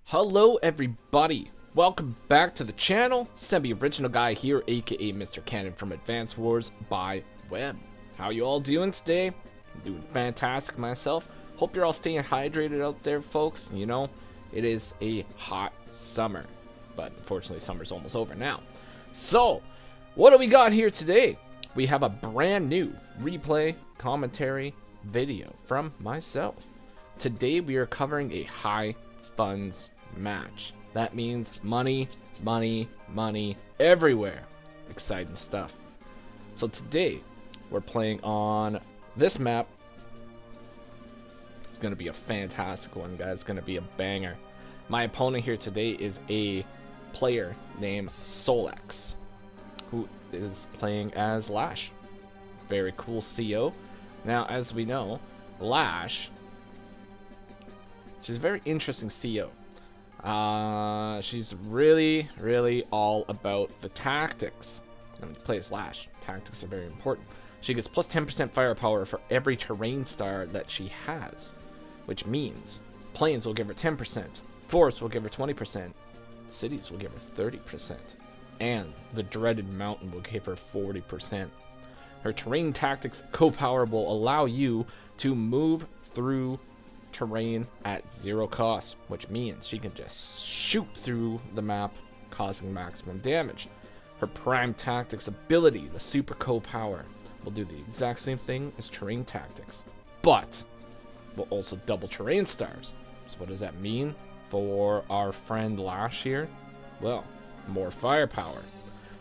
Hello everybody, welcome back to the channel. Semi-original guy here, aka Mr. Cannon from Advanced Wars by Web. How you all doing today? I'm doing fantastic myself. Hope you're all staying hydrated out there, folks. You know, it is a hot summer, but unfortunately summer's almost over now. So, what do we got here today? We have a brand new replay commentary video from myself. Today we are covering a high funds match. That means money, money, money everywhere. Exciting stuff. So today we're playing on this map. It's gonna be a fantastic one, guys. It's gonna be a banger. My opponent here today is a player named Solex, who is playing as Lash. Very cool CO. Now, as we know, Lash, she's a very interesting CO. She's really all about the tactics. When you play as Lash, tactics are very important. She gets plus 10% firepower for every terrain star that she has, which means planes will give her 10%, forest will give her 20%, cities will give her 30%, and the dreaded mountain will give her 40%. Her terrain tactics co-power will allow you to move through terrain at zero cost, which means she can just shoot through the map, causing maximum damage. Her prime tactics ability, the super co-power, will do the exact same thing as terrain tactics, but will also double terrain stars. So what does that mean for our friend Lash here? Well, more firepower.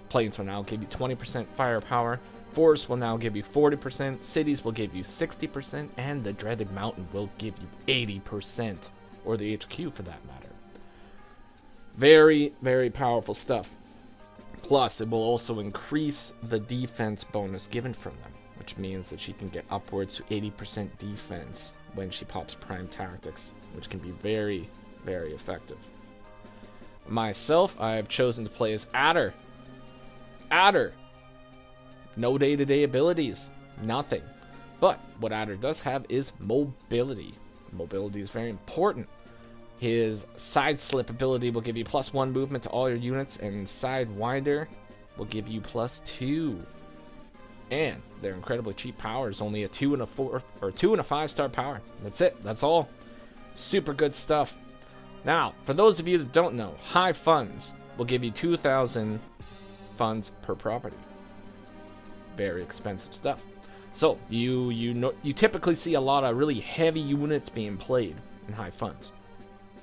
Planes will now give you 20% firepower. Forests will now give you 40%, cities will give you 60%, and the dreaded mountain will give you 80%, or the HQ for that matter. Very powerful stuff. Plus, it will also increase the defense bonus given from them, which means that she can get upwards to 80% defense when she pops prime tactics, which can be very effective. Myself, I've chosen to play as Adder. Adder. No day-to-day abilities, nothing. But what Adder does have is mobility. Mobility is very important. His side slip ability will give you +1 movement to all your units, and sidewinder will give you +2. And their incredibly cheap power is only a 2 and a 4 or 2 and a 5-star power. That's it. That's all. Super good stuff. Now, for those of you that don't know, high funds will give you 2,000 funds per property. Very expensive stuff. So you typically see a lot of really heavy units being played in high funds.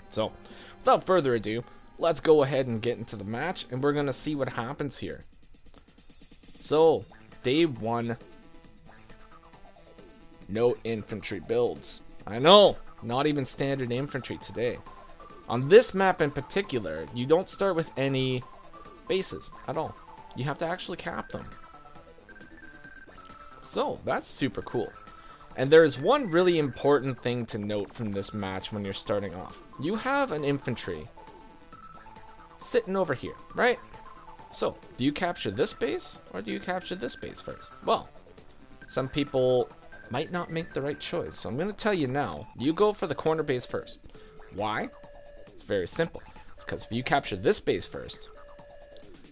So without further ado, let's go ahead and get into the match, and we're gonna see what happens here. So day 1, no infantry builds. I know, not even standard infantry today. On this map in particular, you don't start with any bases at all. You have to actually cap them. So that's super cool. And there's one really important thing to note from this match when you're starting off. You have an infantry sitting over here, right? So do you capture this base or do you capture this base first? Well, some people might not make the right choice, so I'm going to tell you now. You go for the corner base first. Why? It's very simple. It's because if you capture this base first,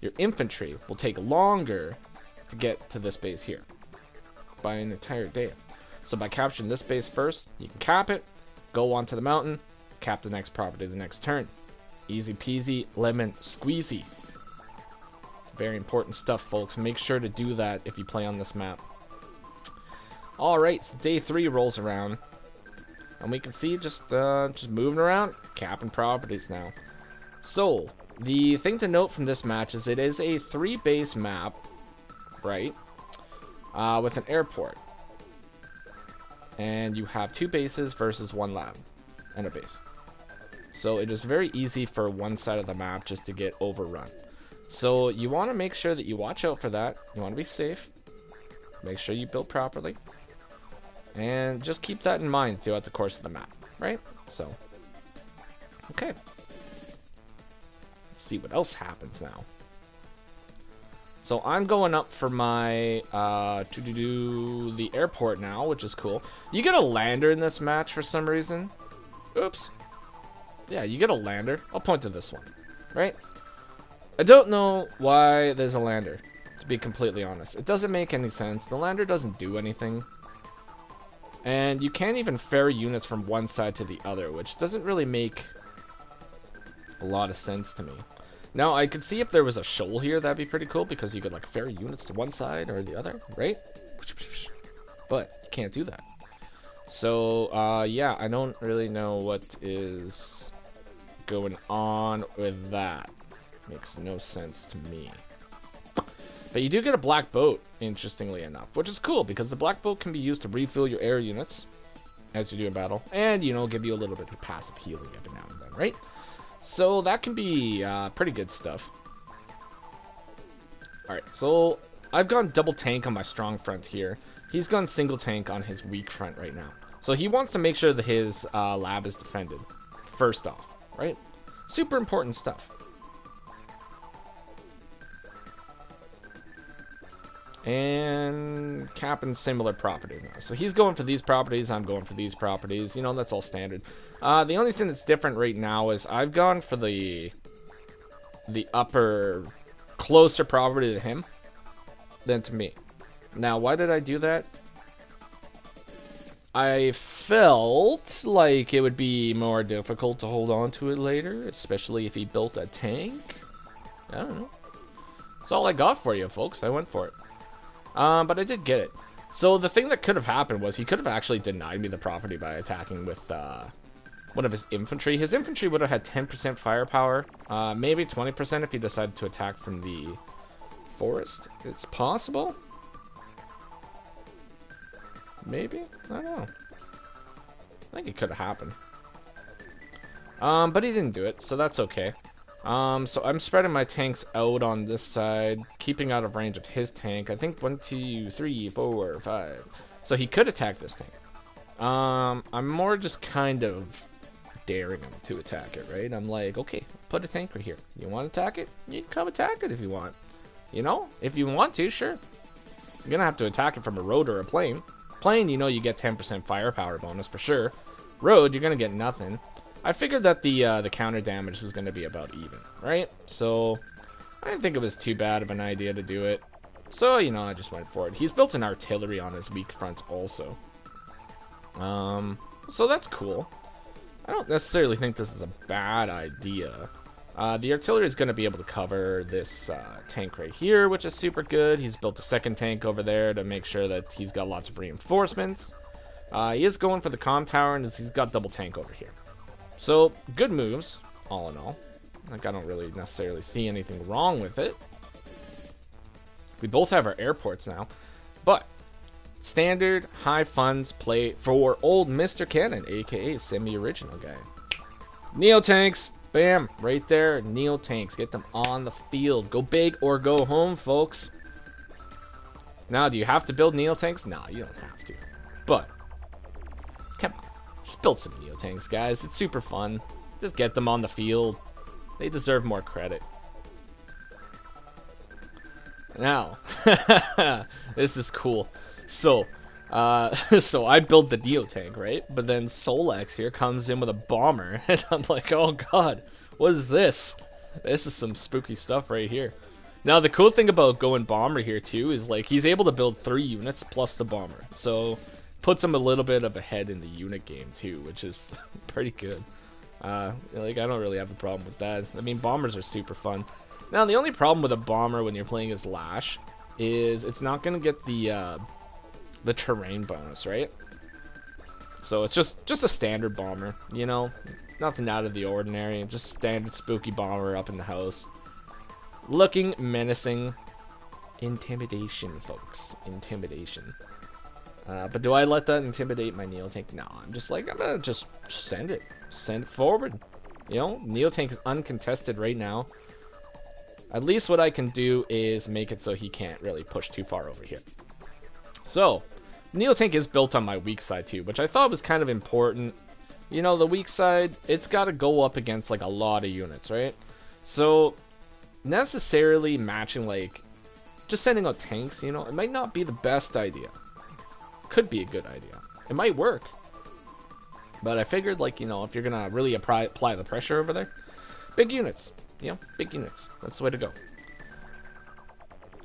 your infantry will take longer to get to this base here by an entire day. So by capturing this base first, you can cap it, go onto the mountain, cap the next property the next turn. Easy peasy, lemon squeezy. Very important stuff, folks. Make sure to do that if you play on this map. Alright, so day 3 rolls around, and we can see just moving around, capping properties now. So the thing to note from this match is it is a 3-base map, right? With an airport, and you have 2 bases versus 1 lab and a base. So it is very easy for one side of the map just to get overrun. So you want to make sure that you watch out for that. You want to be safe, make sure you build properly, and just keep that in mind throughout the course of the map, right? So okay, let's see what else happens now. So I'm going up for my to do the airport now, which is cool. You get a lander in this match for some reason. Oops. Yeah, you get a lander. I'll point to this one, right? I don't know why there's a lander, to be completely honest. It doesn't make any sense. The lander doesn't do anything. And you can't even ferry units from one side to the other, which doesn't really make a lot of sense to me. Now, I could see if there was a shoal here, that'd be pretty cool, because you could, like, ferry units to one side or the other, right? But you can't do that. So, yeah, I don't really know what is going on with that. Makes no sense to me. But you do get a black boat, interestingly enough, which is cool, because the black boat can be used to refill your air units as you do a battle, and, you know, give you a little bit of passive healing every now and then, right? So that can be pretty good stuff. Alright, so I've gone double tank on my strong front here. He's gone single tank on his weak front right now. So he wants to make sure that his lab is defended, first off, right? Super important stuff. And capping similar properties now. So he's going for these properties, I'm going for these properties. You know, that's all standard. The only thing that's different right now is I've gone for the upper, closer property to him than to me. Now, why did I do that? I felt like it would be more difficult to hold on to it later, especially if he built a tank. I don't know. That's all I got for you, folks. I went for it. But I did get it. So the thing that could have happened was he could have actually denied me the property by attacking with one of his infantry. His infantry would have had 10% firepower, maybe 20% if he decided to attack from the forest. It's possible. Maybe? I don't know. I think it could have happened. But he didn't do it, so that's okay. So I'm spreading my tanks out on this side, keeping out of range of his tank. I think 1, 2, 3, 4, 5. So he could attack this tank. I'm more just kind of daring him to attack it, right? I'm like, okay, put a tank right here. You want to attack it? You can come attack it if you want. You know, if you want to, sure. You're gonna have to attack it from a road or a plane. Plane, you know, you get 10% firepower bonus for sure. Road, you're gonna get nothing. I figured that the counter damage was gonna be about even, right? So I didn't think it was too bad of an idea to do it. So, you know, I just went for it. He's built an artillery on his weak front also. So that's cool. I don't necessarily think this is a bad idea. The artillery is going to be able to cover this tank right here, which is super good. He's built a second tank over there to make sure that he's got lots of reinforcements. He is going for the comm tower, and he's got double tank over here. So, good moves, all in all. Like, I don't really necessarily see anything wrong with it. We both have our airports now. But, standard high funds play for old Mr. Cannon, aka semi-original guy. Neo tanks. Bam, right there, Neo tanks. Get them on the field. Go big or go home, folks. Now, do you have to build Neo tanks? Nah, you don't have to. But, come on. Just build some Neo tanks, guys. It's super fun. Just get them on the field. They deserve more credit. Now, this is cool. So, so I build the Neo tank, right? But then Solex here comes in with a bomber, and I'm like, oh god, what is this? This is some spooky stuff right here. Now, the cool thing about going bomber here, too, is, like, he's able to build 3 units plus the bomber. So, puts him a little bit of ahead in the unit game, too, which is pretty good. Like, I don't really have a problem with that. I mean, bombers are super fun. Now, the only problem with a bomber when you're playing as Lash is it's not going to get the terrain bonus, right? So it's just a standard bomber, you know, nothing out of the ordinary, just standard spooky bomber up in the house, looking menacing. Intimidation, folks, intimidation. But do I let that intimidate my Neo tank? No, I'm just like, I'm gonna just send it forward. You know, Neo tank is uncontested right now. At least what I can do is make it so he can't really push too far over here. So, Neo tank is built on my weak side too, which I thought was kind of important. You know, the weak side, it's got to go up against like a lot of units, right? So, necessarily matching, like, just sending out tanks, you know, it might not be the best idea. Could be a good idea. It might work. But I figured, like, you know, if you're going to really apply the pressure over there, big units. You know, big units. That's the way to go.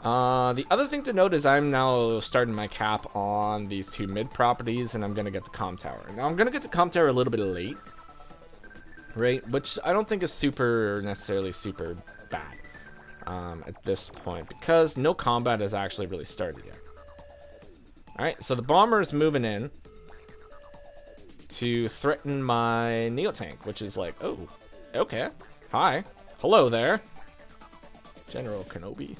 The other thing to note is I'm now starting my cap on these 2 mid properties, and I'm going to get the comm tower. Now, I'm going to get the comm tower a little bit late, right? Which I don't think is necessarily super bad at this point, because no combat has actually really started yet. Alright, so the bomber is moving in to threaten my Neo-Tank, which is like, oh, okay. Hi. Hello there, General Kenobi.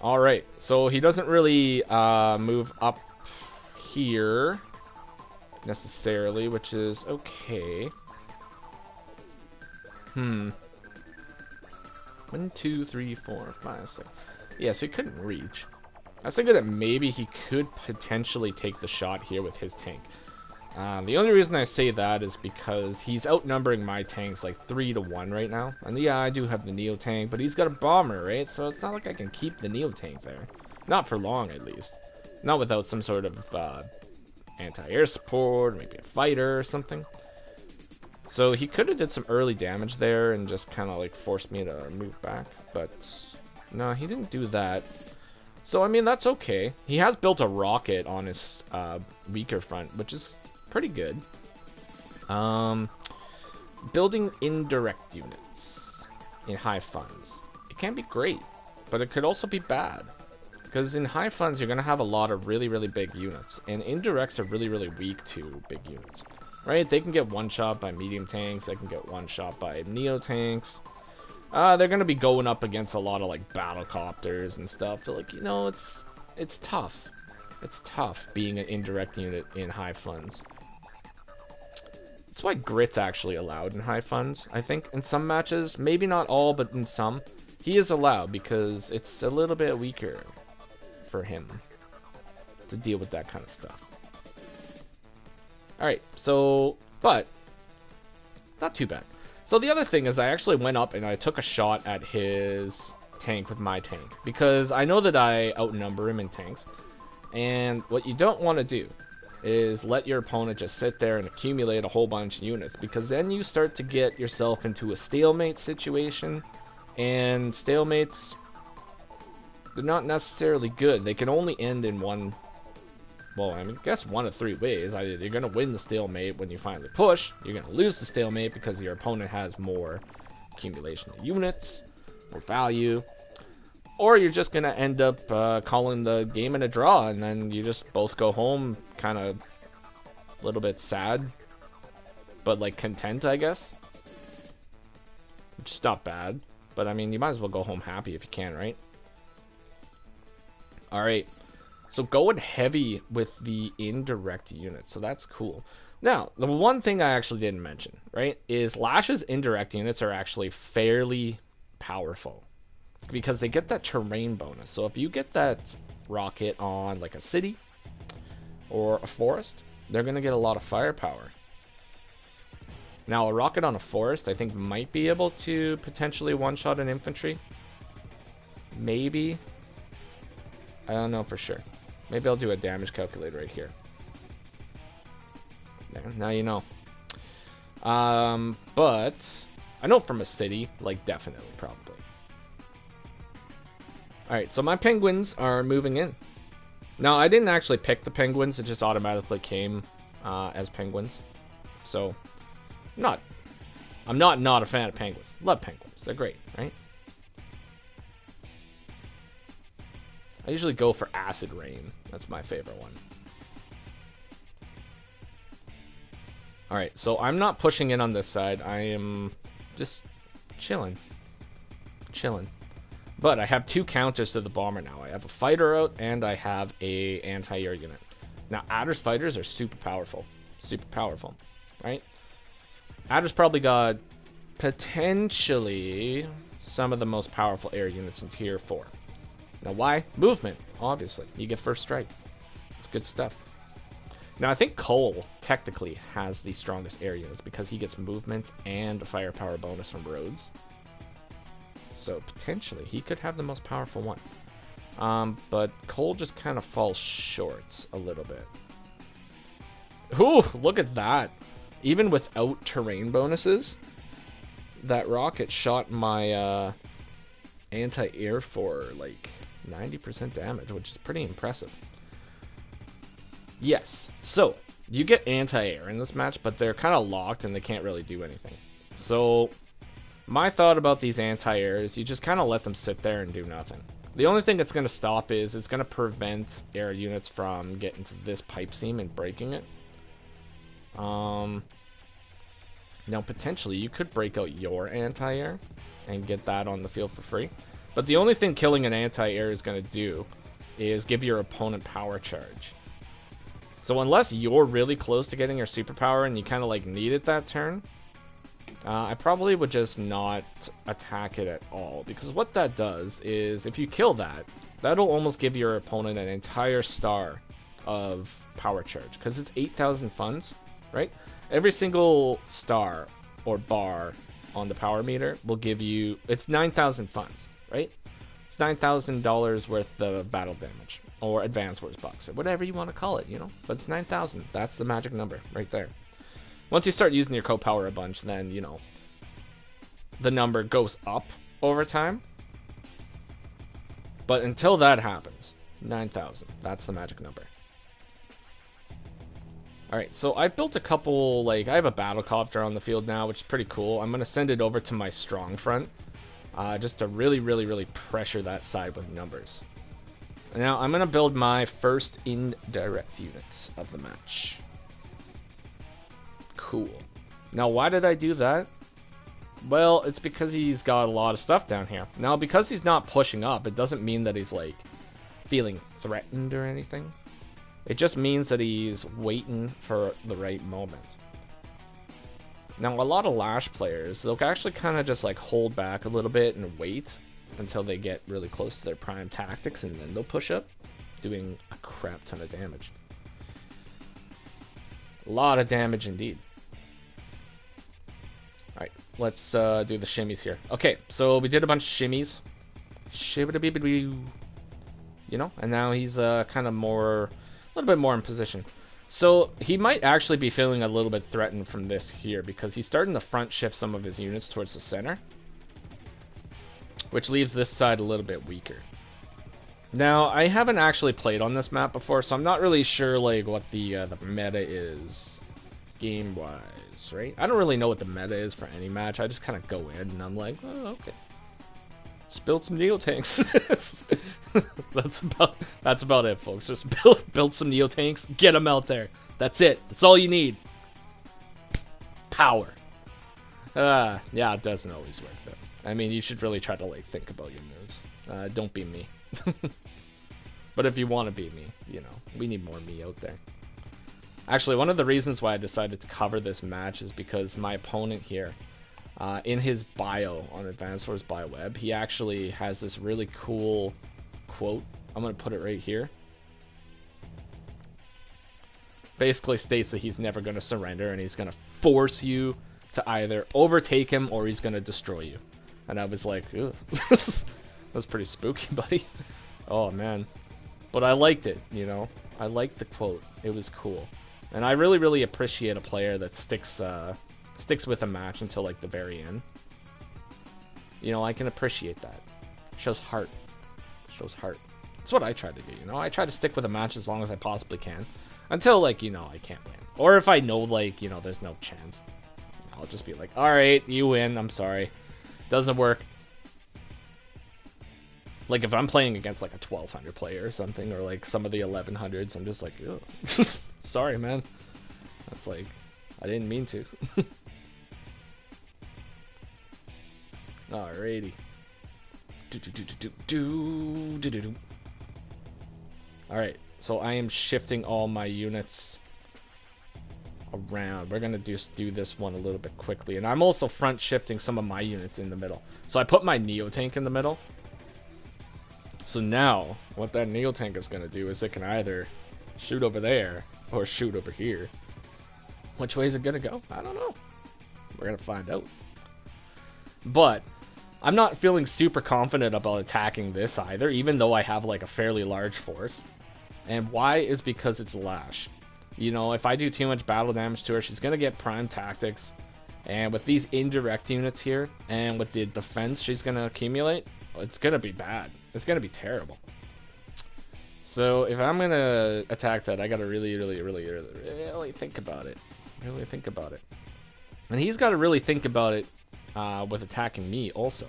Alright, so he doesn't really move up here necessarily, which is okay. 1, 2, 3, 4, 5, 6. Yeah, so he couldn't reach. I was thinking that maybe he could potentially take the shot here with his tank. The only reason I say that is because he's outnumbering my tanks like 3 to 1 right now. And yeah, I do have the Neo tank, but he's got a bomber, right? So it's not like I can keep the Neo tank there. Not for long, at least. Not without some sort of anti-air support, maybe a fighter or something. So he could have did some early damage there and just kind of like forced me to move back. But no, he didn't do that. So, I mean, that's okay. He has built a rocket on his weaker front, which is pretty good. Building indirect units in high funds. It can be great, but it could also be bad. Because in high funds, you're going to have a lot of really, really big units. And indirects are really, really weak to big units. Right? They can get one-shot by medium tanks. They can get one-shot by Neo tanks. They're going to be going up against a lot of, like, battlecopters and stuff. So, like, you know, it's tough. It's tough being an indirect unit in high funds. That's why Grit's actually allowed in high funds, I think, in some matches. Maybe not all, but in some. He is allowed because it's a little bit weaker for him to deal with that kind of stuff. Alright, so, but, not too bad. So the other thing is I actually went up and I took a shot at his tank with my tank. Because I know that I outnumber him in tanks. And what you don't want to do is let your opponent just sit there and accumulate a whole bunch of units. Because then you start to get yourself into a stalemate situation. And stalemates, they're not necessarily good. They can only end in one, well, I mean, I guess 1 of 3 ways. Either you're going to win the stalemate when you finally push, you're going to lose the stalemate because your opponent has more accumulation of units, more value, or you're just going to end up calling the game in a draw, and then you just both go home kind of a little bit sad, but like content, I guess. Which is not bad, but I mean, you might as well go home happy if you can, right? Alright. So going heavy with the indirect units, so that's cool. Now, the one thing I actually didn't mention, right, is Lash's indirect units are actually fairly powerful because they get that terrain bonus. So if you get that rocket on like a city or a forest, they're going to get a lot of firepower. Now, a rocket on a forest, I think, might be able to potentially one-shot an infantry. Maybe. I don't know for sure. Maybe I'll do a damage calculator right here. There, now you know. But I know from a city, like, definitely, probably. Alright, so my penguins are moving in. Now, I didn't actually pick the penguins. It just automatically came as penguins. So, I'm not a fan of penguins. Love penguins. They're great, right? I usually go for Acid Rain. That's my favorite one. Alright, so I'm not pushing in on this side. I am just chilling. Chilling. But I have 2 counters to the bomber now. I have a fighter out, and I have a anti-air unit. Now, Adder's fighters are super powerful. Super powerful, right? Adder's probably got potentially some of the most powerful air units in tier 4. Now, why? Movement, obviously. You get first strike. It's good stuff. Now, I think Cole technically has the strongest air units because he gets movement and a firepower bonus from roads. So, potentially, he could have the most powerful one. But Cole just kind of falls short a little bit. Ooh, look at that. Even without terrain bonuses, that rocket shot my anti-air for like 90% damage, which is pretty impressive. Yes, so you get anti-air in this match, but they're kind of locked and they can't really do anything. So my thought about these anti-air is you just kind of let them sit there and do nothing. The only thing it's going to stop is it's going to prevent air units from getting to this pipe seam and breaking it. Now potentially you could break out your anti-air and get that on the field for free. But the only thing killing an anti-air is going to do is give your opponent power charge. So unless you're really close to getting your superpower and you kind of like need it that turn, I probably would just not attack it at all. Because what that does is if you kill that, that'll almost give your opponent an entire star of power charge. Because it's 8,000 funds, right? Every single star or bar on the power meter will give you, it's 9,000 funds, right? It's $9,000 worth of battle damage or advance force bucks or whatever you want to call it, you know, but it's 9,000. That's the magic number right there. Once you start using your co-power a bunch, then, you know, the number goes up over time. But until that happens, 9,000, that's the magic number. Alright, so I built a couple, like, I have a battle copter on the field now, which is pretty cool. I'm going to send it over to my strong front, just to really pressure that side with numbers. Now, I'm going to build my first indirect units of the match. Cool. Now, why did I do that? Well, it's because he's got a lot of stuff down here. Now, because he's not pushing up, it doesn't mean that he's, like, feeling threatened or anything. It just means that he's waiting for the right moment. Now, a lot of Lash players, they'll actually kind of just like hold back a little bit and wait until they get really close to their prime tactics, and then they'll push up, doing a crap ton of damage. A lot of damage indeed. Alright, let's do the shimmies here. Okay, so we did a bunch of shimmies. You know, and now he's kind of more... a little bit more in position. So he might actually be feeling a little bit threatened from this here, because he's starting to front shift some of his units towards the center, which leaves this side a little bit weaker. Now, I haven't actually played on this map before, so I'm not really sure like what the meta is game-wise, right? I don't really know what the meta is for any match. I just kind of go in and I'm like, oh, okay. Just build some Neo tanks. that's about it, folks. Just build some Neo tanks, get them out there. That's it. That's all you need. Power. Yeah, it doesn't always work though. I mean, you should really try to like think about your moves. Don't be me. But if you want to be me, you know, we need more me out there. Actually, one of the reasons why I decided to cover this match is because my opponent here, in his bio on Advanced Wars by Web, he actually has this really cool quote. I'm going to put it right here. Basically states that he's never going to surrender and he's going to force you to either overtake him or he's going to destroy you. And I was like, ew. That's pretty spooky, buddy. Oh, man. But I liked it, you know. I liked the quote. It was cool. And I really appreciate a player that sticks with a match until like the very end. You know, I can appreciate that. Shows heart. Shows heart. That's what I try to do, you know. I try to stick with a match as long as I possibly can, until like, you know, I can't win, or if I know like, you know, there's no chance, I'll just be like, all right, you win, I'm sorry, doesn't work. Like if I'm playing against like a 1200 player or something, or like some of the 1100s, I'm just like, ugh. Sorry, man. That's like, I didn't mean to. Alrighty. Alright, so I am shifting all my units around. We're gonna just do this one a little bit quickly, and I'm also front shifting some of my units in the middle. So I put my Neo tank in the middle. So now what that Neo tank is gonna do is it can either shoot over there or shoot over here. Which way is it gonna go? I don't know. We're gonna find out. But I'm not feeling super confident about attacking this either, even though I have like a fairly large force. And why is because it's Lash. You know, if I do too much battle damage to her, she's going to get prime tactics. And with these indirect units here, and with the defense she's going to accumulate, it's going to be bad. It's going to be terrible. So if I'm going to attack that, I got to really think about it. Really think about it. And he's got to really think about it with attacking me also.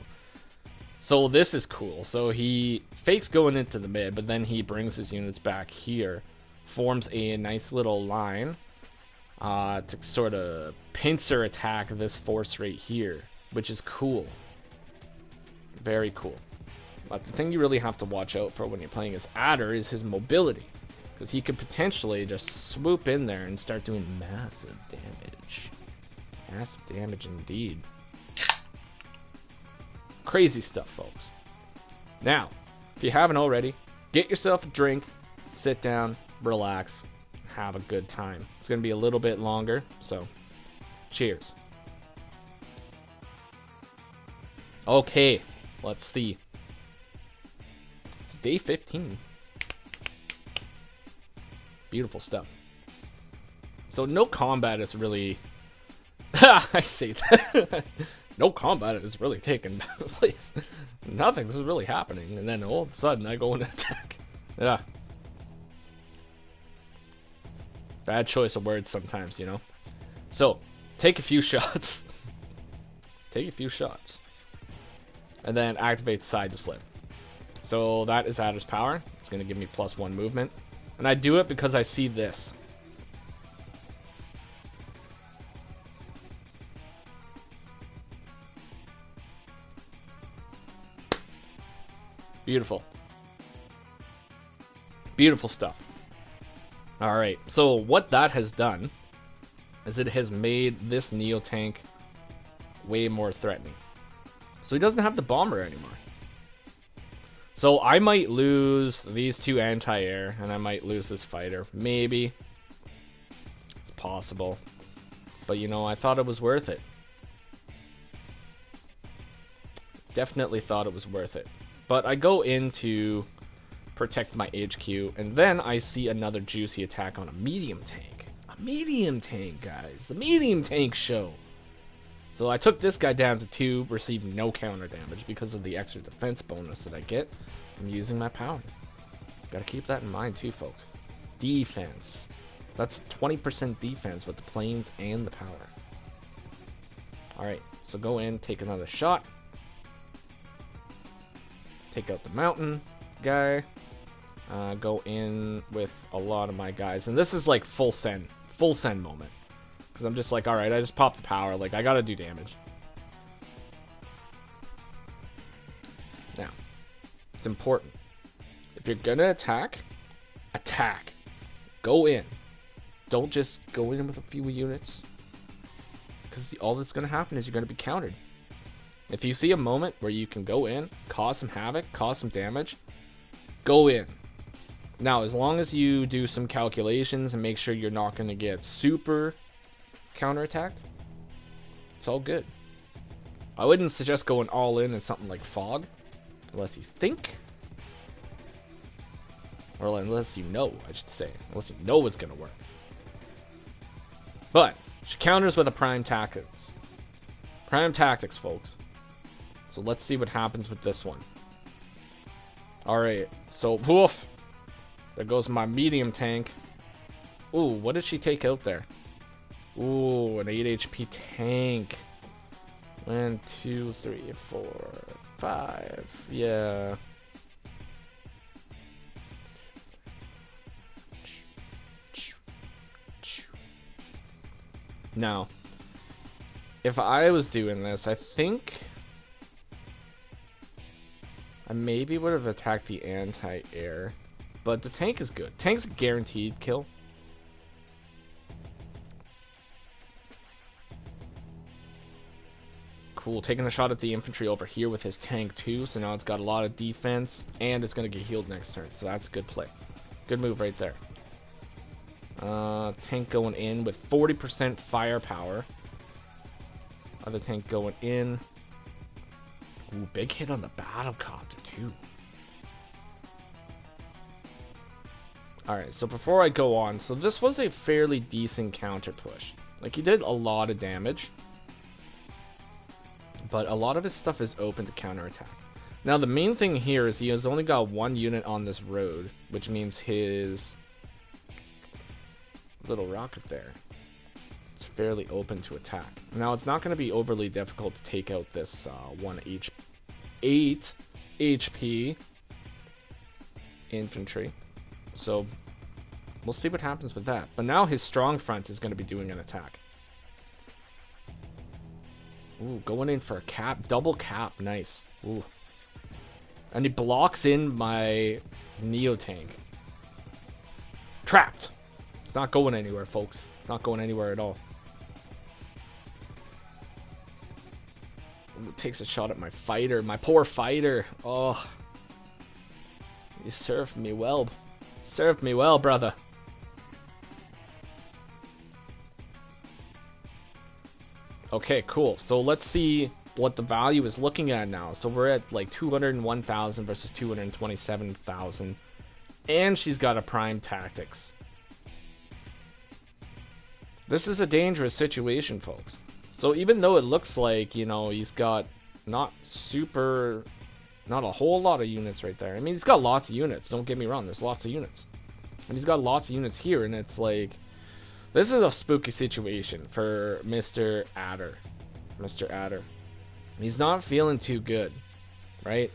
So this is cool. So he fakes going into the mid, but then he brings his units back here, forms a nice little line to sort of pincer attack this force right here, which is cool. Very cool. But the thing you really have to watch out for when you're playing as Adder is his mobility, because he could potentially just swoop in there and start doing massive damage. Massive damage indeed. Crazy stuff, folks. Now, if you haven't already, get yourself a drink, sit down, relax, have a good time. It's going to be a little bit longer, so cheers. Okay, let's see. It's day 15. Beautiful stuff. So no combat is really... I say that. No combat is really taking place. Nothing is really happening. And then all of a sudden I go into attack. Yeah. Bad choice of words sometimes, you know. So, take a few shots. Take a few shots. And then activate side to slip. So that is Adder's power. It's going to give me +1 movement. And I do it because I see this. Beautiful. Beautiful stuff. Alright, so what that has done is it has made this Neo tank way more threatening. So he doesn't have the bomber anymore. So I might lose these two anti-air, and I might lose this fighter. Maybe. It's possible. But you know, I thought it was worth it. Definitely thought it was worth it. But I go in to protect my HQ, and then I see another juicy attack on a medium tank. A medium tank, guys. The medium tank show. So I took this guy down to 2, receiving no counter damage because of the extra defense bonus that I get from using my power. Gotta keep that in mind too, folks. Defense. That's 20% defense with the planes and the power. Alright, so go in, take another shot. Take out the mountain guy. Go in with a lot of my guys. And this is like full send moment. Because I'm just like, alright, I just popped the power. Like, I gotta do damage. Now, it's important. If you're gonna attack, attack. Go in. Don't just go in with a few units. Because all that's gonna happen is you're gonna be countered. If you see a moment where you can go in, cause some havoc, cause some damage, go in. Now, as long as you do some calculations and make sure you're not going to get super counterattacked, it's all good. I wouldn't suggest going all in something like fog, unless you think, or unless you know, I should say, unless you know it's going to work. But she counters with a prime tactics. Prime tactics, folks. So let's see what happens with this one. Alright, so woof. There goes my medium tank. Ooh, what did she take out there? Ooh, an 8 HP tank. 1, 2, 3, 4, 5. Yeah. Now, if I was doing this, I think I maybe would have attacked the anti-air, but the tank is good. Tank's a guaranteed kill. Cool, taking a shot at the infantry over here with his tank too, so now it's got a lot of defense, and it's going to get healed next turn, so that's a good play. Good move right there. Tank going in with 40% firepower. Other tank going in Ooh, big hit on the battlecopter too. Alright, so before I go on, so this was a fairly decent counter push. Like, he did a lot of damage. But a lot of his stuff is open to counterattack. Now, the main thing here is he has only got one unit on this road, which means his little rocket there, it's fairly open to attack. Now, it's not going to be overly difficult to take out this 8 HP infantry. So, we'll see what happens with that. But now his strong front is going to be doing an attack. Ooh, going in for a cap. Double cap. Nice. Ooh. And he blocks in my Neo tank. Trapped. It's not going anywhere, folks. Not going anywhere at all. Ooh, takes a shot at my fighter. My poor fighter. Oh. You served me well. Served me well, brother. Okay, cool. So let's see what the value is looking at now. So we're at like 201,000 versus 227,000. And she's got a prime tactics. This is a dangerous situation, folks. So even though it looks like, you know, he's got not a whole lot of units right there. I mean, he's got lots of units. Don't get me wrong. There's lots of units. And he's got lots of units here. And it's like, this is a spooky situation for Mr. Adder. Mr. Adder. He's not feeling too good, right?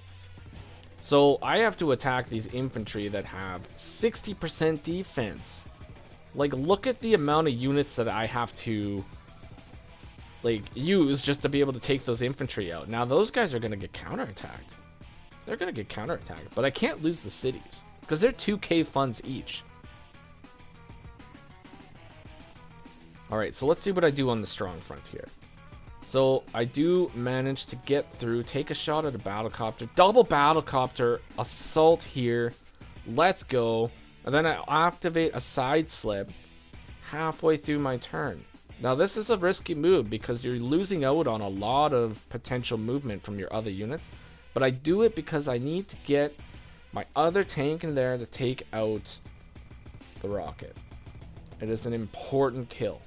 So I have to attack these infantry that have 60% defense. Like, look at the amount of units that I have to, like, use just to be able to take those infantry out. Now, those guys are going to get counterattacked. They're going to get counterattacked. But I can't lose the cities because they're 2k funds each. Alright, so let's see what I do on the strong front here. So I do manage to get through, take a shot at a battlecopter, double battlecopter, assault here, let's go, and then I activate a side slip halfway through my turn. Now this is a risky move because you're losing out on a lot of potential movement from your other units, but I do it because I need to get my other tank in there to take out the rocket. It is an important kill.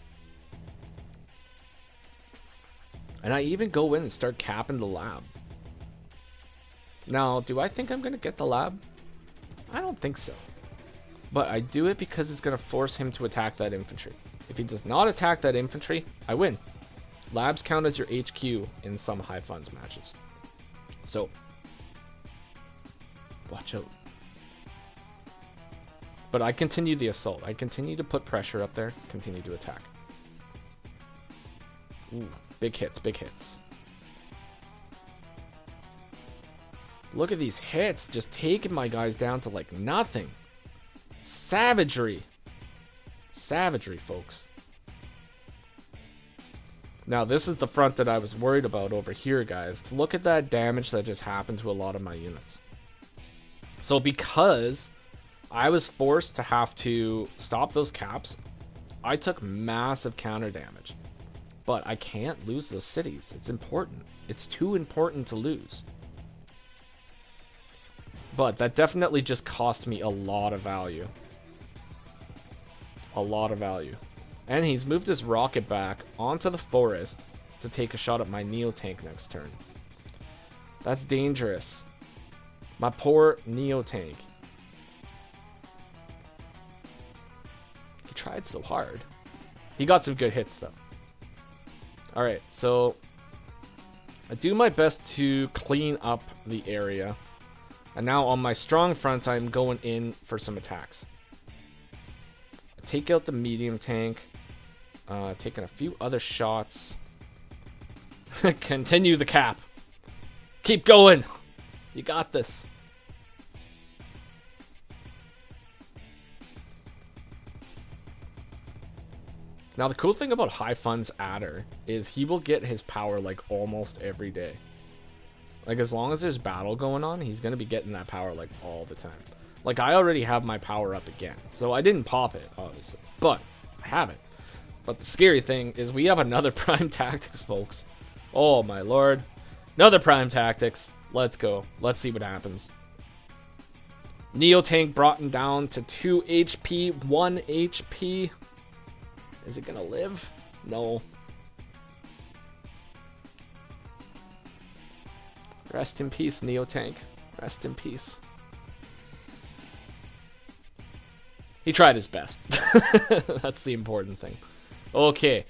And I even go in and start capping the lab. Now, do I think I'm going to get the lab? I don't think so. But I do it because it's going to force him to attack that infantry. If he does not attack that infantry, I win. Labs count as your HQ in some high funds matches. So, watch out. But I continue the assault. I continue to put pressure up there, continue to attack. Ooh. Big hits, big hits. Look at these hits, just taking my guys down to like nothing. Savagery. Savagery, folks. Now, this is the front that I was worried about over here, guys. Look at that damage that just happened to a lot of my units. So because I was forced to have to stop those caps, I took massive counter damage. But I can't lose those cities. It's important. It's too important to lose. But that definitely just cost me a lot of value. A lot of value. And he's moved his rocket back onto the forest to take a shot at my Neo tank next turn. That's dangerous. My poor Neo tank. He tried so hard. He got some good hits though. Alright, so I do my best to clean up the area. And now on my strong front, I'm going in for some attacks. I take out the medium tank. Taking a few other shots. Continue the cap. Keep going. You got this. Now, the cool thing about High Funds Adder is he will get his power, like, almost every day. Like, as long as there's battle going on, he's going to be getting that power, like, all the time. Like, I already have my power up again. So, I didn't pop it, obviously. But, I have it. But the scary thing is we have another Prime Tactics, folks. Oh, my lord. Another Prime Tactics. Let's go. Let's see what happens. Neo Tank brought him down to 2 HP, 1 HP. Is it gonna live? No. Rest in peace, Neo Tank. Rest in peace. He tried his best. That's the important thing. Okay.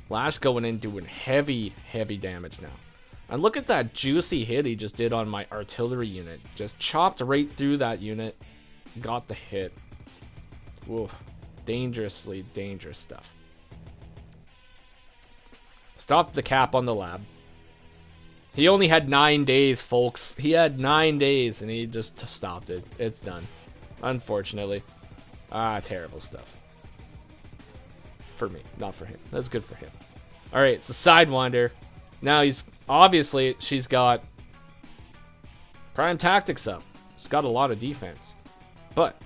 Lash going in doing heavy, heavy damage now. And look at that juicy hit he just did on my artillery unit. Just chopped right through that unit. Got the hit. Oof. Dangerously dangerous stuff. Stopped the cap on the lab. He only had 9 days, folks. He had 9 days and he just stopped it. It's done. Unfortunately. Terrible stuff. For me, not for him. That's good for him. Alright, so Sidewinder. Now he's obviously she's got Prime Tactics up. She's got a lot of defense. But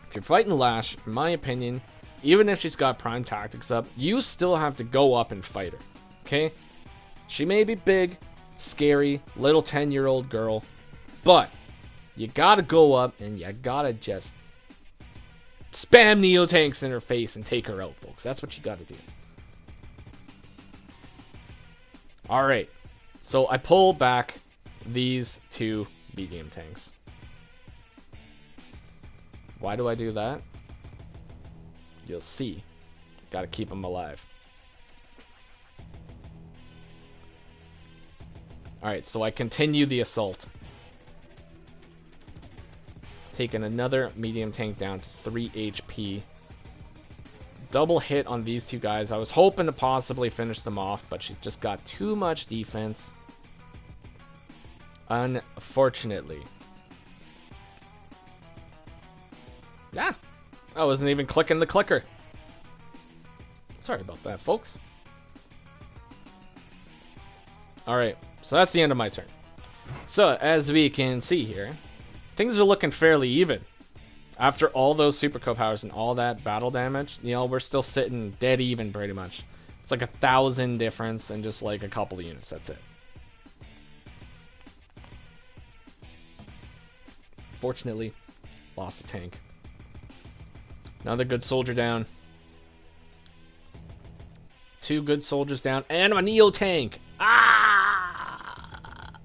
if you're fighting Lash, in my opinion, even if she's got Prime Tactics up, you still have to go up and fight her. Okay? She may be big, scary, little 10-year-old girl, but you gotta go up and you gotta just spam Neo Tanks in her face and take her out, folks. That's what you gotta do. Alright, so I pull back these 2 medium tanks. Why do I do that? You'll see. Gotta keep them alive. Alright, so I continue the assault. Taking another medium tank down to 3 HP. Double hit on these 2 guys. I was hoping to possibly finish them off, but she's just got too much defense. Unfortunately. Ah! I wasn't even clicking the clicker. Sorry about that, folks. Alright, so that's the end of my turn. So, as we can see here, things are looking fairly even. After all those super co-powers and all that battle damage, you know, we're still sitting dead even pretty much. It's like 1,000 difference and just like a couple of units, that's it. Fortunately, lost the tank. Another good soldier down. 2 good soldiers down and a Neo Tank. Ah!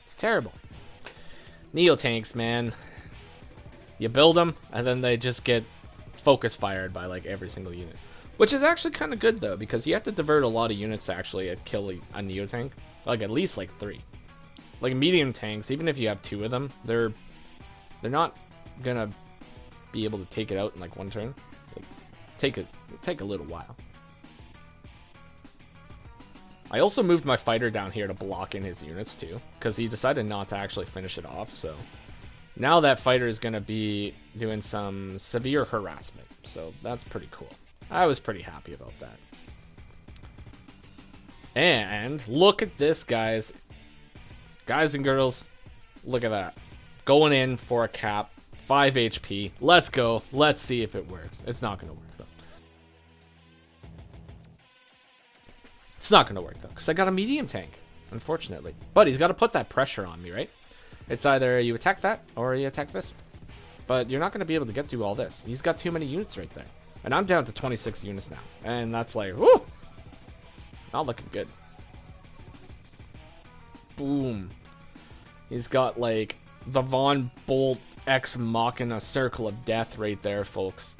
It's terrible. Neo Tanks, man. You build them, and then they just get focus fired by like every single unit. Which is actually kind of good though, because you have to divert a lot of units to actually kill a Neo Tank. Like at least like 3. Like medium tanks, even if you have 2 of them, they're not gonna be able to take it out in like 1 turn. Like, take a little while. I also moved my fighter down here to block in his units too, because he decided not to actually finish it off, so now that fighter is going to be doing some severe harassment, so that's pretty cool. I was pretty happy about that. And look at this, guys. Guys and girls, look at that. Going in for a cap, 5 HP. Let's go. Let's see if it works. It's not going to work, though. It's not going to work, though, because I got a medium tank, unfortunately. But he's got to put that pressure on me, right? It's either you attack that or you attack this. But you're not going to be able to get through all this. He's got too many units right there. And I'm down to 26 units now. And that's like, whoo! Not looking good. Boom. He's got like the Von Bolt Ex Machina Circle of Death right there, folks.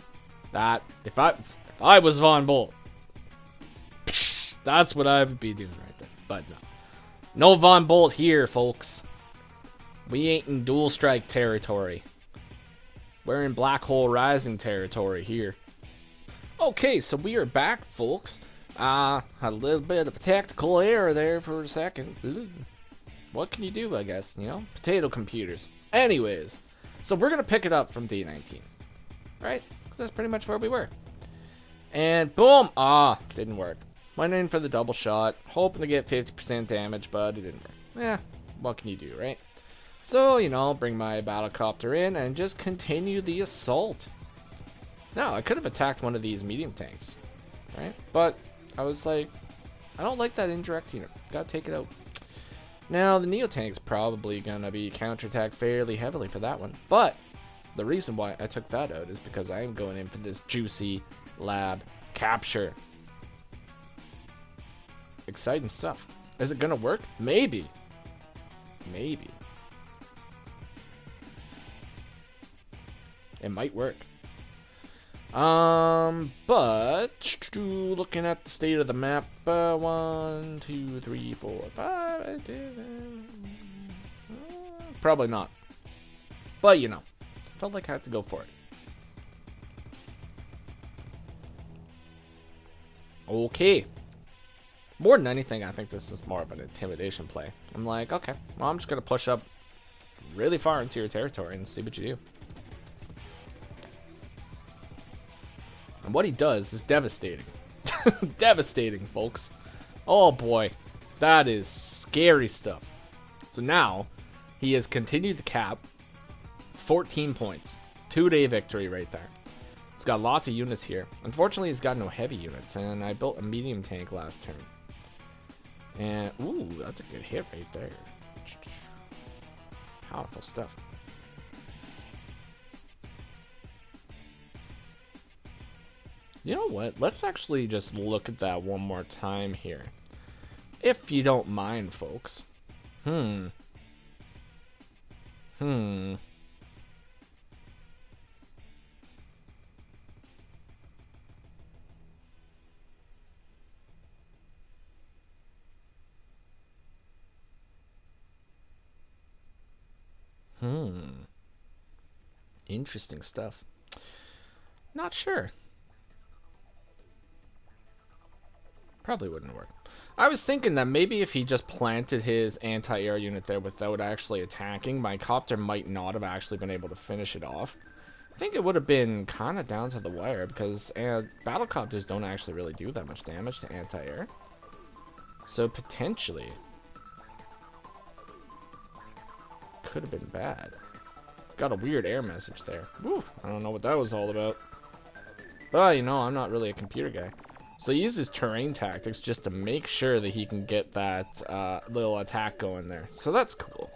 That, if I was Von Bolt, that's what I would be doing right there. But no. No Von Bolt here, folks. We ain't in dual strike territory. We're in Black Hole Rising territory here. Okay, so we are back, folks. Had a little bit of a tactical error there for a second. Ooh. What can you do, I guess, you know? Potato computers. Anyways, so we're going to pick it up from day 19. Right? That's pretty much where we were. And boom! Didn't work. Went in for the double shot, hoping to get 50% damage, but it didn't work. Yeah, what can you do, right? So, you know, bring my battlecopter in and just continue the assault. Now, I could have attacked one of these medium tanks, right? But I was like, I don't like that indirect unit. Gotta take it out. Now, the Neo-Tank's probably gonna be counterattacked fairly heavily for that one. But the reason why I took that out is because I am going in for this juicy lab capture. Exciting stuff. Is it gonna work? Maybe. Maybe. It might work. But looking at the state of the map, 1, 2, 3, 4, 5, probably not. But you know, felt like I had to go for it. Okay. More than anything, I think this is more of an intimidation play. I'm like, okay, well, I'm just gonna push up really far into your territory and see what you do. And what he does is devastating. Devastating, folks. Oh boy, that is scary stuff. So now, he has continued to cap 14 points. 2-day victory right there. He's got lots of units here. Unfortunately, he's got no heavy units, and I built a medium tank last turn. And, ooh, that's a good hit right there. Powerful stuff. You know what? Let's actually just look at that one more time here. If you don't mind, folks. Interesting stuff. Not sure. Probably wouldn't work. I was thinking that maybe if he just planted his anti-air unit there without actually attacking, my copter might not have actually been able to finish it off. I think it would have been kind of down to the wire because battlecopters don't actually really do that much damage to anti-air. So potentially could have been bad. Got a weird air message there. Woo, I don't know what that was all about. But, you know, I'm not really a computer guy. So he uses terrain tactics just to make sure that he can get that little attack going there. So that's cool.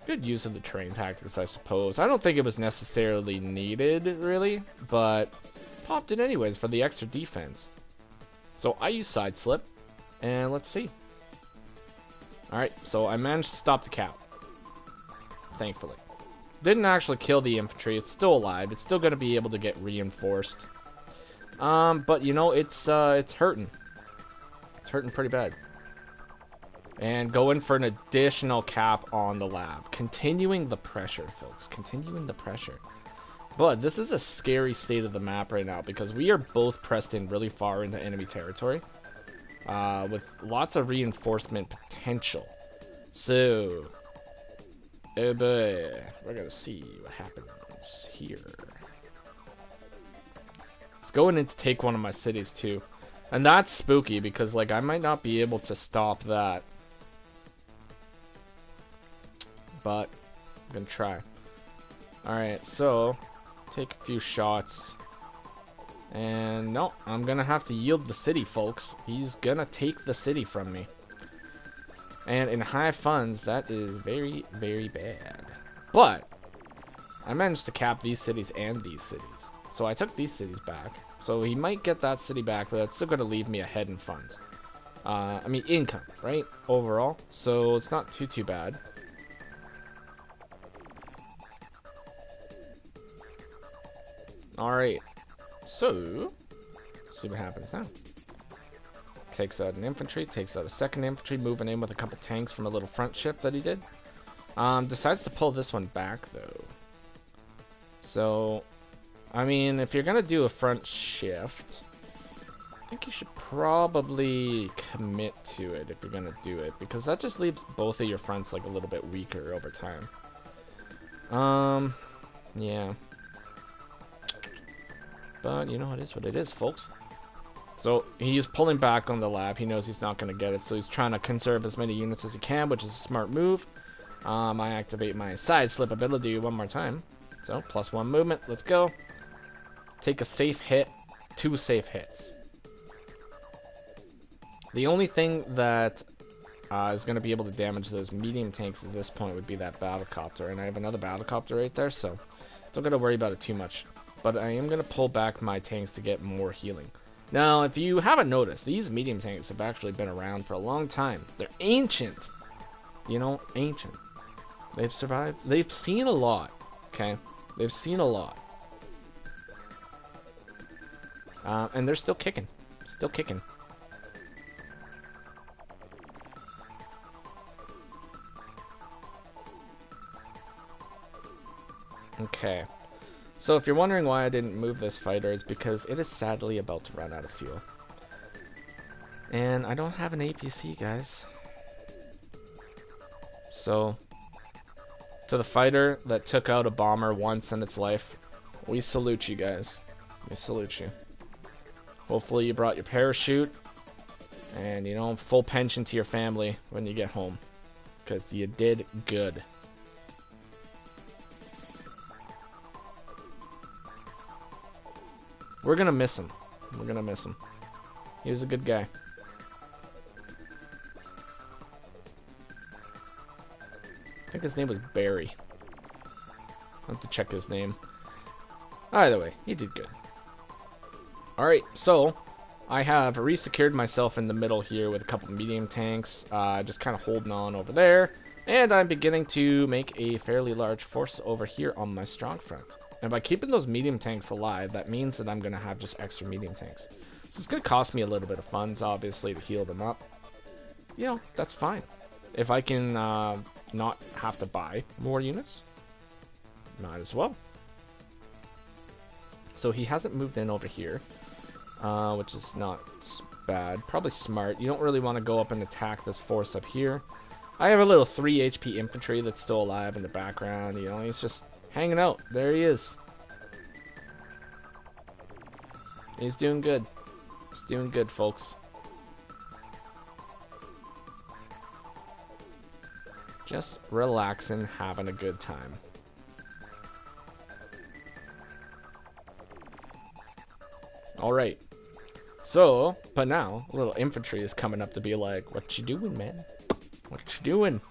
Good use of the terrain tactics, I suppose. I don't think it was necessarily needed, really. But popped it anyways for the extra defense. So I use side slip. And let's see. Alright, so I managed to stop the cap. Thankfully. Didn't actually kill the infantry. It's still alive. It's still going to be able to get reinforced. But you know, it's hurting. It's hurting pretty bad. And going for an additional cap on the lab. Continuing the pressure, folks. Continuing the pressure. But this is a scary state of the map right now because we are both pressed in really far into enemy territory. With lots of reinforcement potential. So, oh boy, we're gonna see what happens here. It's going in to take one of my cities too, and that's spooky because like I might not be able to stop that, but I'm gonna try. All right, so take a few shots. And no, I'm gonna have to yield the city, folks. He's gonna take the city from me. And in high funds, that is very, very bad. But I managed to cap these cities and these cities. So I took these cities back. So he might get that city back, but that's still gonna leave me ahead in funds. I mean income, right? Overall. So it's not too bad. Alright. So, let's see what happens now. Takes out an infantry, takes out a second infantry, moving in with a couple tanks from a little front shift that he did. Decides to pull this one back, though. So, I mean, if you're going to do a front shift, I think you should probably commit to it if you're going to do it. Because that just leaves both of your fronts, like, a little bit weaker over time. Yeah. But, you know, it is what it is, folks. So, he's pulling back on the lab. He knows he's not going to get it. So, he's trying to conserve as many units as he can, which is a smart move. I activate my side slip ability one more time. So, +1 movement. Let's go. Take a safe hit. 2 safe hits. The only thing that is going to be able to damage those medium tanks at this point would be that battlecopter. And I have another battlecopter right there, so don't got to worry about it too much. But I am going to pull back my tanks to get more healing. Now, if you haven't noticed, these medium tanks have actually been around for a long time. They're ancient. You know, ancient. They've survived. They've seen a lot, okay? They've seen a lot. And they're still kicking. Still kicking. Okay. So if you're wondering why I didn't move this fighter, it's because it is sadly about to run out of fuel. And I don't have an APC, guys. So, to the fighter that took out a bomber once in its life, we salute you guys. We salute you. Hopefully you brought your parachute and, you know, full pension to your family when you get home. Because you did good. We're gonna miss him. We're gonna miss him. He was a good guy. I think his name was Barry. I'll have to check his name. Either way, he did good. Alright, so I have resecured myself in the middle here with a couple medium tanks. Just kind of holding on over there. And I'm beginning to make a fairly large force over here on my strong front. And by keeping those medium tanks alive, that means that I'm going to have just extra medium tanks. So it's going to cost me a little bit of funds, obviously, to heal them up. You know, that's fine. If I can not have to buy more units, might as well. So he hasn't moved in over here, which is not bad. Probably smart. You don't really want to go up and attack this force up here. I have a little 3 HP infantry that's still alive in the background. You know, he's just hanging out. There he is. He's doing good. He's doing good, folks. Just relaxing, having a good time. Alright. So, but now, a little infantry is coming up to be like, what you doing, man? What you doing?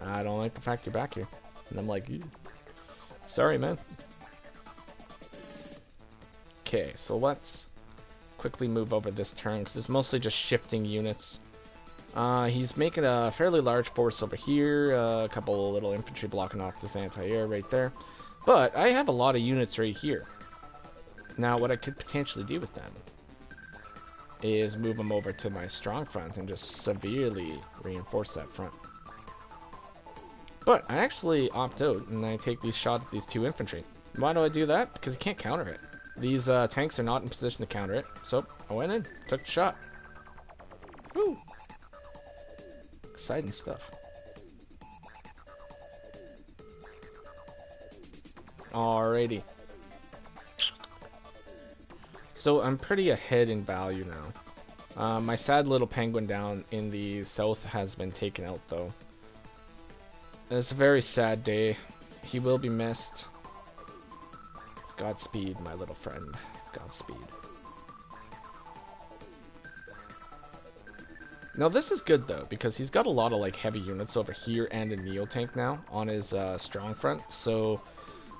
I don't like the fact you're back here. And I'm like, ew. Sorry, man. Okay, so let's quickly move over this turn, because it's mostly just shifting units. He's making a fairly large force over here, a couple of little infantry blocking off this anti-air right there. But I have a lot of units right here. Now, what I could potentially do with them is move them over to my strong front and just severely reinforce that front. But I actually opt out and I take these shots at these 2 infantry. Why do I do that? Because you can't counter it. These tanks are not in position to counter it. So I went in, took the shot. Woo! Exciting stuff. Alrighty. So I'm pretty ahead in value now. My sad little penguin down in the south has been taken out though. It's a very sad day. He will be missed. Godspeed, my little friend. Godspeed. Now this is good though, because he's got a lot of like heavy units over here and a Neo tank now on his strong front. So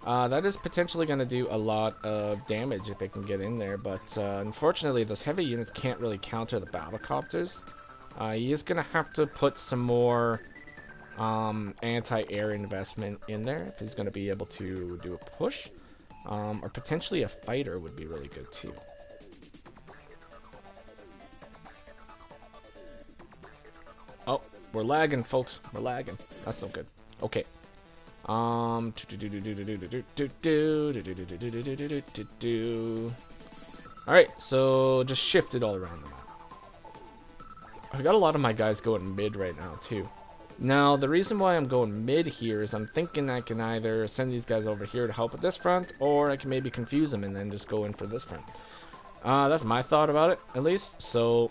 that is potentially going to do a lot of damage if it can get in there. But unfortunately, those heavy units can't really counter the battlecopters. He is going to have to put some more anti-air investment in there if he's going to be able to do a push. Or potentially a fighter would be really good too. Oh, we're lagging, folks. We're lagging. That's no good. Okay. Alright, so just shift it all around the map. I got a lot of my guys going mid right now too. Now the reason why I'm going mid here is I'm thinking I can either send these guys over here to help with this front, or I can maybe confuse them and then just go in for this front. That's my thought about it, at least. So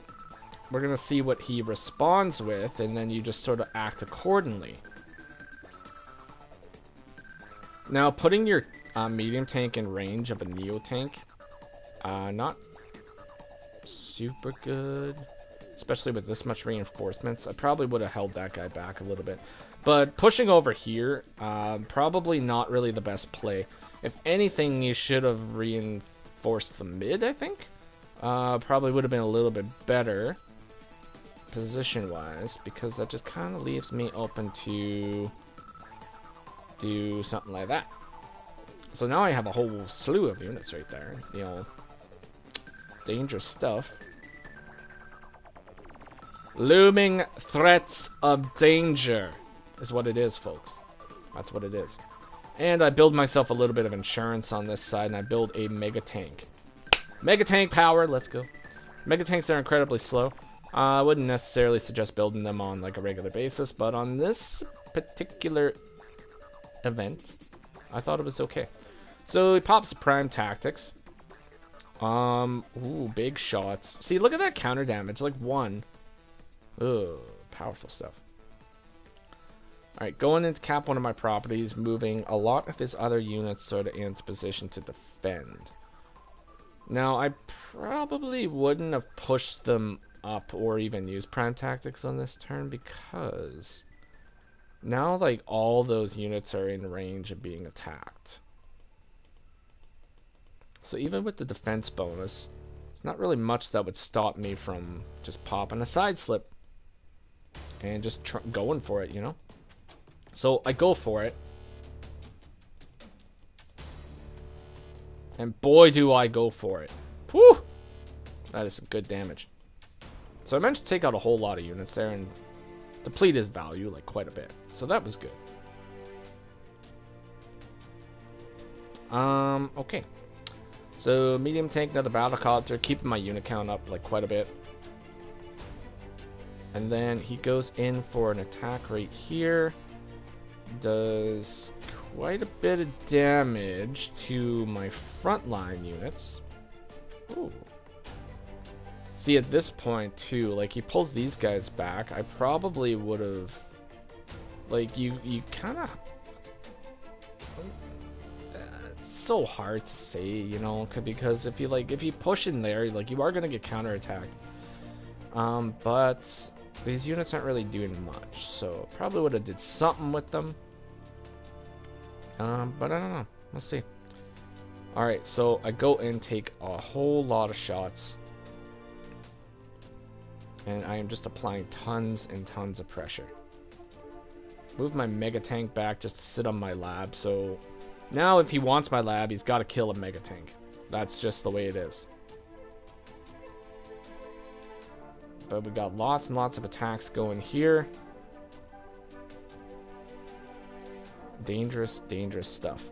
we're gonna see what he responds with, and then you just sort of act accordingly. Now, putting your medium tank in range of a Neo tank, not super good. especially with this much reinforcements. I probably would have held that guy back a little bit. But pushing over here, probably not really the best play. If anything, you should have reinforced the mid, I think. Probably would have been a little bit better position-wise, because that just kind of leaves me open to do something like that. So now I have a whole slew of units right there. You know, dangerous stuff. Looming threats of danger is what it is, folks. That's what it is. And I build myself a little bit of insurance on this side, and I build a mega tank. Mega tank power, let's go. Mega tanks are incredibly slow. I wouldn't necessarily suggest building them on like a regular basis, but on this particular event, I thought it was okay. So he pops prime tactics. Ooh, big shots. See, look at that counter damage, like 1. Ugh, powerful stuff. Alright, going into cap one of my properties, moving a lot of his other units sort of into position to defend. Now, I probably wouldn't have pushed them up or even used prime tactics on this turn, because now, like, all those units are in range of being attacked. So even with the defense bonus, there's not really much that would stop me from just popping a side slip and just going for it, you know? So I go for it. And boy, do I go for it. Whew! That is some good damage. So I managed to take out a whole lot of units there and deplete his value like quite a bit. So that was good. Okay. So medium tank, another battlecopter, keeping my unit count up like quite a bit. And then he goes in for an attack right here. Does quite a bit of damage to my frontline units. Ooh. See, at this point too, like, he pulls these guys back. I probably would have, like, you kind of, it's so hard to say, you know, because if you push in there, like, you are gonna get counterattacked. But these units aren't really doing much, so probably would have did something with them. But I don't know. Let's see. Alright, so I go and take a whole lot of shots. And I am just applying tons and tons of pressure. Move my mega tank back just to sit on my lab. So now if he wants my lab, he's got to kill a mega tank. That's just the way it is. But we got lots and lots of attacks going here. Dangerous, dangerous stuff.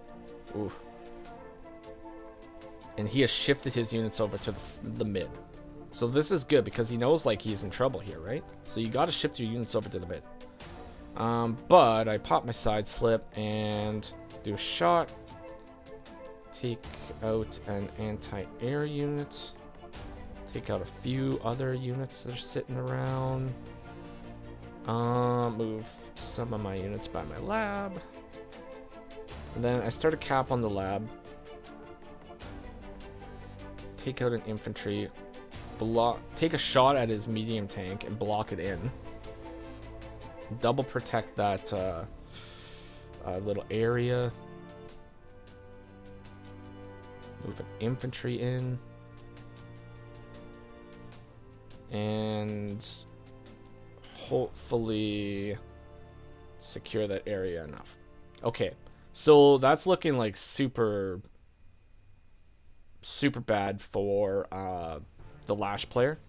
Ooh. And he has shifted his units over to the mid. So this is good because he knows, like, he's in trouble here, right? So you got to shift your units over to the mid. But I pop my side slip and do a shot. Take out an anti-air unit. Take out a few other units that are sitting around. Move some of my units by my lab. And then I start a cap on the lab. Take out an infantry. Take a shot at his medium tank and block it in. Double protect that little area. Move an infantry in. And hopefully secure that area enough. Okay, so that's looking like super bad for the Lash player.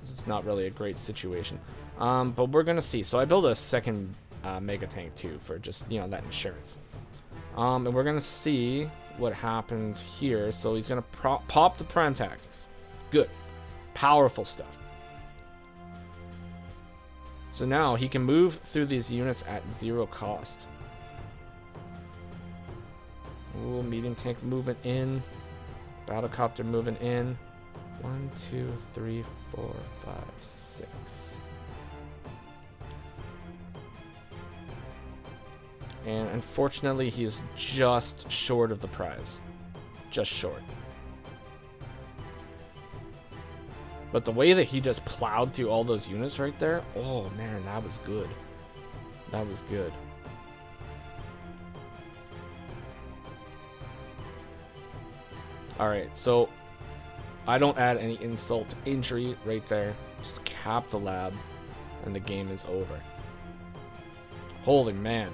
It's not really a great situation, but we're gonna see. So I build a second mega tank too for just, you know, that insurance. And we're gonna see what happens here. So he's gonna pop the prime tactics. Good, powerful stuff. So now he can move through these units at 0 cost. Ooh, medium tank moving in. Battlecopter moving in. 1, 2, 3, 4, 5, 6. And unfortunately, he is just short of the prize. Just short. But the way that he just plowed through all those units right there, oh man, that was good. That was good. Alright, so I don't add any insult to injury right there. Just cap the lab, and the game is over. Holy man.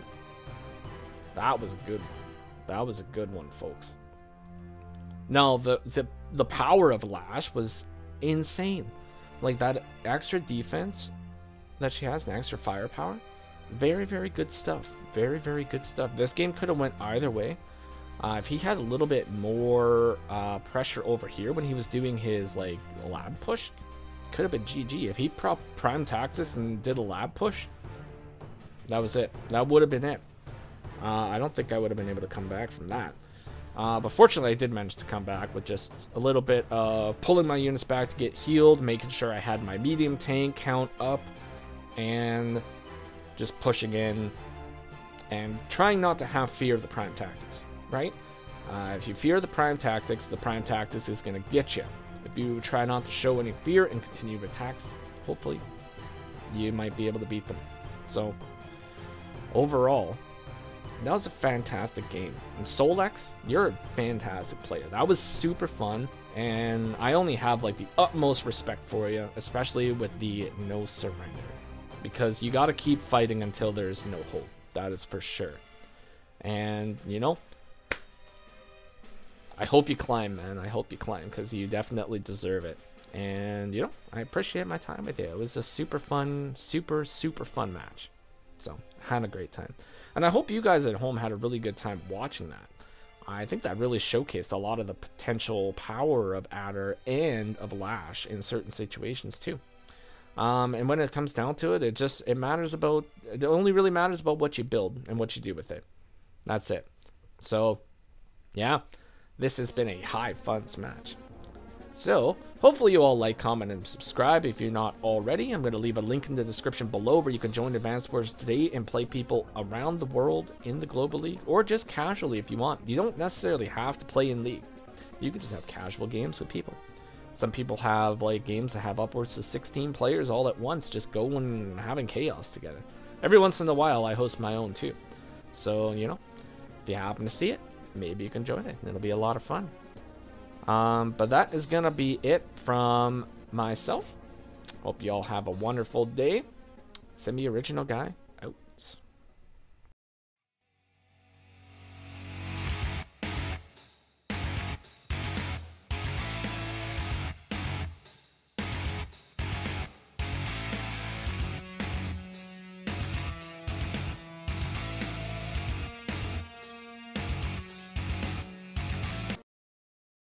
That was a good one. That was a good one, folks. Now, the power of Lash was insane. Like, that extra defense that she has, and extra firepower, very, very good stuff. Very, very good stuff. This game could have went either way. If he had a little bit more pressure over here when he was doing his, like, lab push, could have been GG. If he prime Taxis and did a lab push, that was it. That would have been it. I don't think I would have been able to come back from that. But fortunately, I did manage to come back with just a little bit of pulling my units back to get healed, making sure I had my medium tank count up, and just pushing in and trying not to have fear of the prime tactics, right? If you fear the prime tactics is going to get you. If you try not to show any fear and continue attacks, hopefully you might be able to beat them. So overall, that was a fantastic game. And Solex, you're a fantastic player. That was super fun, and I only have like the utmost respect for you, especially with the no surrender, because you got to keep fighting until there's no hope. That is for sure. And you know, I hope you climb, man. I hope you climb, because you definitely deserve it. And you know, I appreciate my time with you. It was a super fun, super fun match. So had a great time. And I hope you guys at home had a really good time watching that. I think that really showcased a lot of the potential power of Adder and of Lash in certain situations too. And when it comes down to it, it only really matters about what you build and what you do with it. That's it. So yeah, this has been a high funds match. So, hopefully you all like, comment, and subscribe if you're not already. I'm going to leave a link in the description below where you can join Advanced Wars today and play people around the world in the Global League, or just casually if you want. You don't necessarily have to play in League. You can just have casual games with people. Some people have like games that have upwards of 16 players all at once, just going and having chaos together. Every once in a while I host my own too. So, you know, if you happen to see it, maybe you can join it. It'll be a lot of fun. But that is gonna be it from myself. Hope you all have a wonderful day. Semi-original guy.